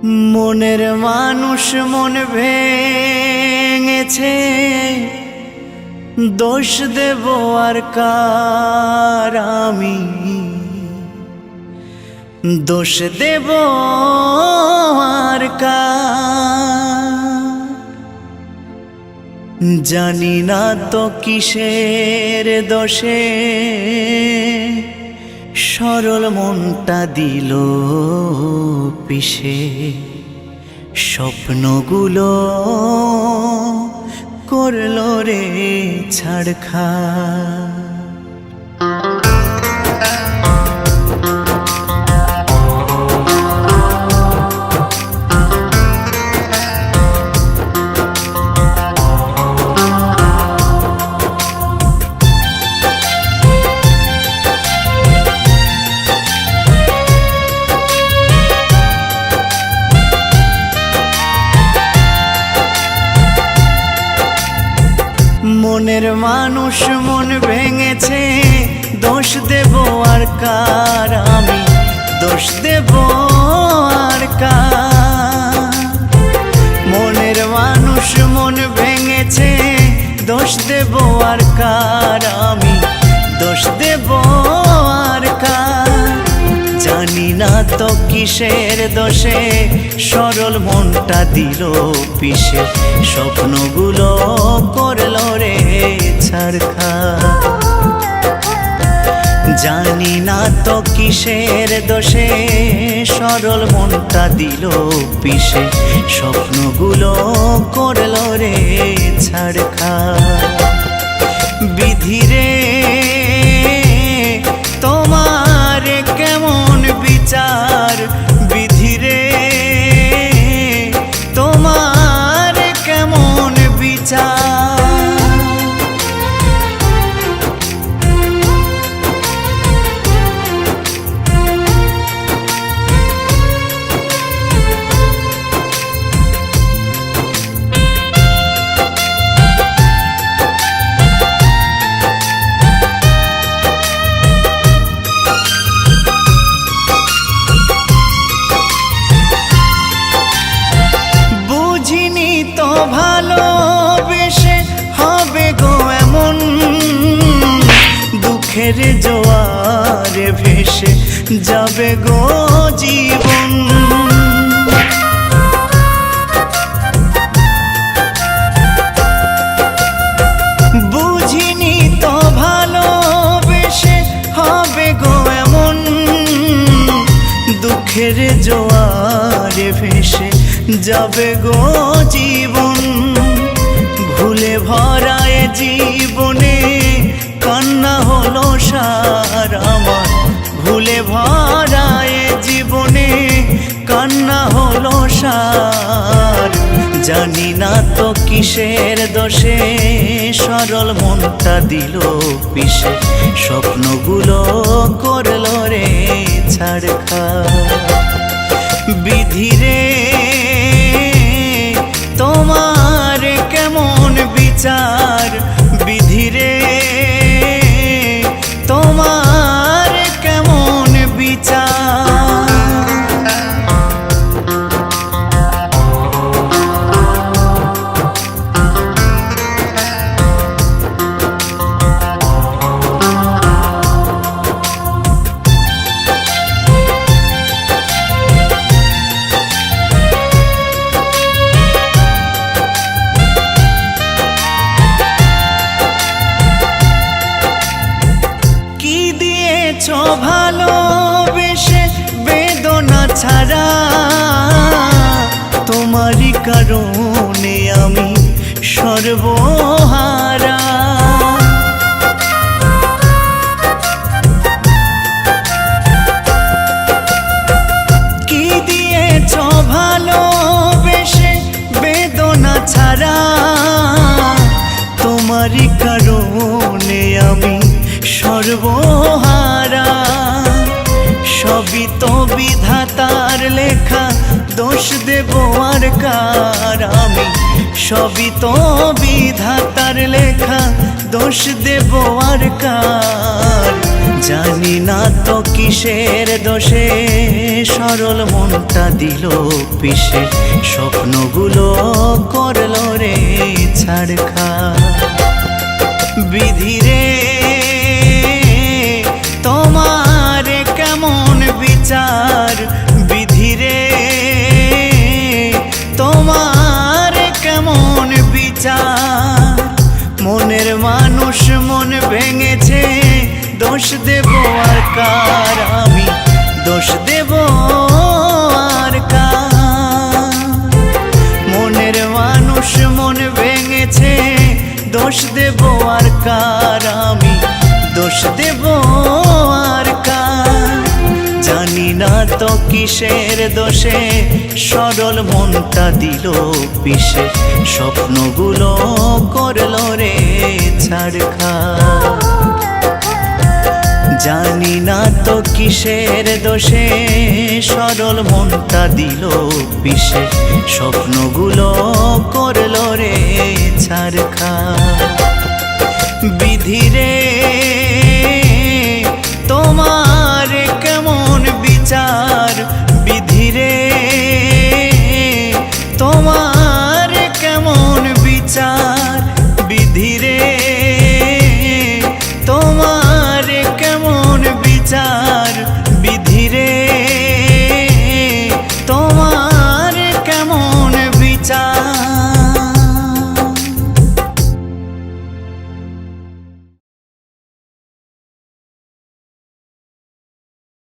মনের মানুষ মন ভেঙেছে, দোষ দেব আর কার আমি, দোষ দেব আর কার। জানি না তো কিসের দোষে সরল মনটা দিল পিষে, স্বপ্নগুলো করলো রে ছাড়খাড়। মনের মানুষ মন ভেঙেছে, দোষ দেব আর কার আমি, দোষ দেব আর কার। মনের মানুষ মন ভেঙেছে, দোষ দেব আর কার আমি, দোষ দেব আর কার। জানি না তো কিসের দোষে সরল মনটা দিল পিষে, স্বপ্নগুলো করলো রে ছাড়খাড়। জানি না তো কিসের দোষে সরল মনটা দিল পিষে, স্বপ্নগুলো করলো রে ছাড়খাড়। বিধিরে তোমার কেমন বিচার, বিধিরে তোমার কেমন বিচার। ভালোবেসে হবে গো এমন, দুঃখের জোয়ারে ভেসে যাবে গো জীবন। বুঝিনি তো ভালোবেসে হবে গো এমন, দুঃখের জোয়ারে ভেসে যাবে গো জীবন। ভুলে ভরায় জীবনে কান্না হলো সার আমার, ভুলে ভরায় জীবনে কান্না হলো সার। জানি না তো কিসের দোষে সরল মনটা দিল পিষে, স্বপ্নগুলো করলো রে ছাড়খাড়। বিধিরে তোমার কেমন বিচার, বিধিরে তোমার কেমন বিচার। ভালোবেসে বেদনা ছাড়া, তোমারই কারণে আমি সর্বহারা। কি দিয়েছ ভালোবেসে বেদনা ছাড়া, তোমারই কারণে আমি সর্বহারা। সবই তো বিধাতার লেখা, দোষ দেব আর কার আমি, সবই তো বিধাতার লেখা, দোষ দেব আর কার? জানি না তো কিসের দোষে সরল মনটা দিল পিষে, স্বপ্নগুলো করলো রে ছাড়খাড়। বিধি রে তোমার কেমন বিচার, বিধি রে তোমার কেমন বিচার। মনের মানুষ মন ভেঙেছে, দোষ দেব আর কার? আমি দোষ দেব আর কার? মনের মানুষ মন ভেঙেছে, দোষ দেব আর কার? আমি দোষ দেব আর কার? জানি না তো কিসের দোষে সরল মনটা দিল পিষে, স্বপ্নগুলো করলো রে ছাড়খাড়। জানি না তো কিসের দোষে সরল মনটা দিল পিষে, স্বপ্নগুলো করলো রে ছাড়খাড়। বিধি রে